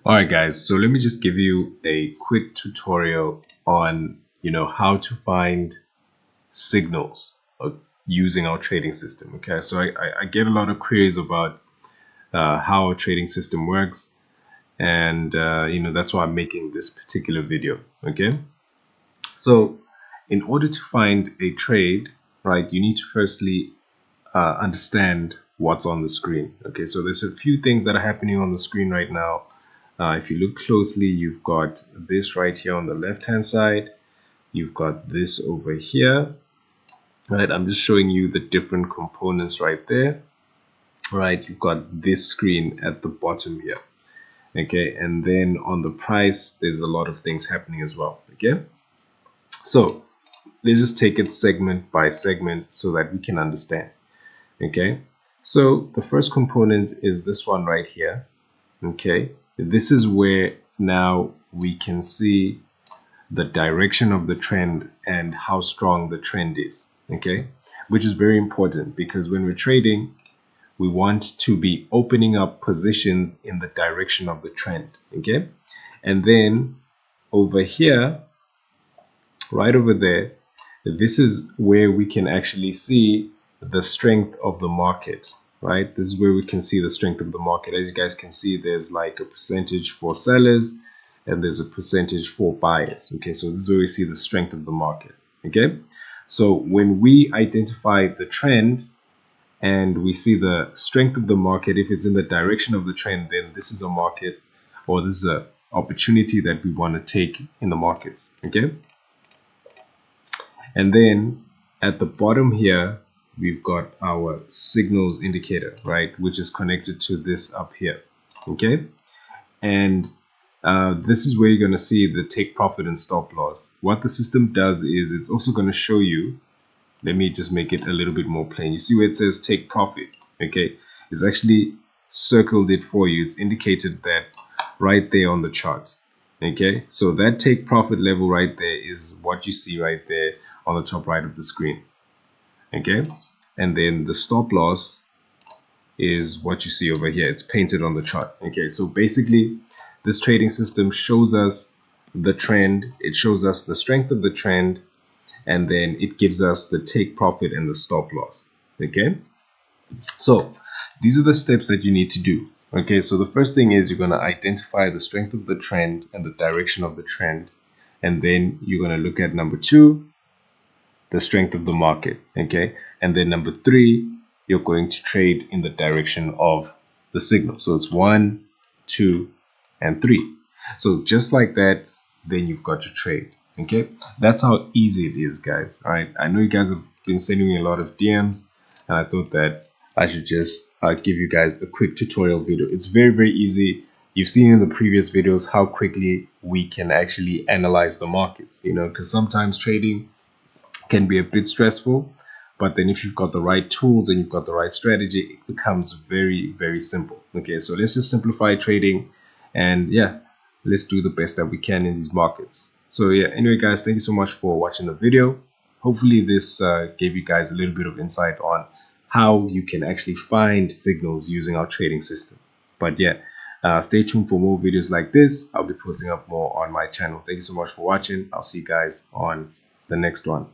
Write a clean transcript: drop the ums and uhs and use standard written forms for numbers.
Alright guys, so let me just give you a quick tutorial on how to find signals using our trading system. Okay, so I get a lot of queries about how our trading system works, and that's why I'm making this particular video. Okay, so in order to find a trade, right, you need to firstly understand what's on the screen. Okay, so there's a few things that are happening on the screen right now. If you look closely, you've got this right here on the left hand side, you've got this over here, right? I'm just showing you the different components right there, right? You've got this screen at the bottom here, okay? And then on the price, there's a lot of things happening as well, okay? So let's just take it segment by segment so that we can understand, okay? So the first component is this one right here, okay? This is where now we can see the direction of the trend and how strong the trend is, okay? Which is very important because when we're trading, we want to be opening up positions in the direction of the trend, okay? And then over here, right over there, this is where we can actually see the strength of the market, right? This is where we can see the strength of the market. As you guys can see, there's like a percentage for sellers and there's a percentage for buyers. Okay, so this is where we see the strength of the market. Okay, so when we identify the trend and we see the strength of the market, if it's in the direction of the trend, then this is a market, or this is a opportunity that we want to take in the markets. Okay, and then at the bottom here, we've got our signals indicator, right, which is connected to this up here. Okay, and this is where you're going to see the take profit and stop loss. What the system does is it's also going to show you, let me just make it a little bit more plain. You see where it says take profit, okay? It's actually circled it for you. It's indicated that right there on the chart, okay? So that take profit level right there is what you see right there on the top right of the screen, okay? And then the stop loss is what you see over here. It's painted on the chart. Okay, so basically this trading system shows us the trend, it shows us the strength of the trend, and then it gives us the take profit and the stop loss. Okay, so these are the steps that you need to do. Okay, so the first thing is you're going to identify the strength of the trend and the direction of the trend, and then you're going to look at number 2, the strength of the market. Okay, and then number 3, you're going to trade in the direction of the signal. So it's 1, 2, and 3. So just like that, then you've got your trade. Okay, that's how easy it is, guys. All right, I know you guys have been sending me a lot of DMs, and I thought that I should just give you guys a quick tutorial video. It's very, very easy. You've seen in the previous videos how quickly we can actually analyze the markets, because sometimes trading can be a bit stressful, but then if you've got the right tools and you've got the right strategy, it becomes very, very simple. Okay, so let's just simplify trading, and yeah, let's do the best that we can in these markets. So yeah, anyway guys, thank you so much for watching the video. Hopefully this gave you guys a little bit of insight on how you can actually find signals using our trading system. But yeah, stay tuned for more videos like this. I'll be posting up more on my channel. Thank you so much for watching. I'll see you guys on the next one.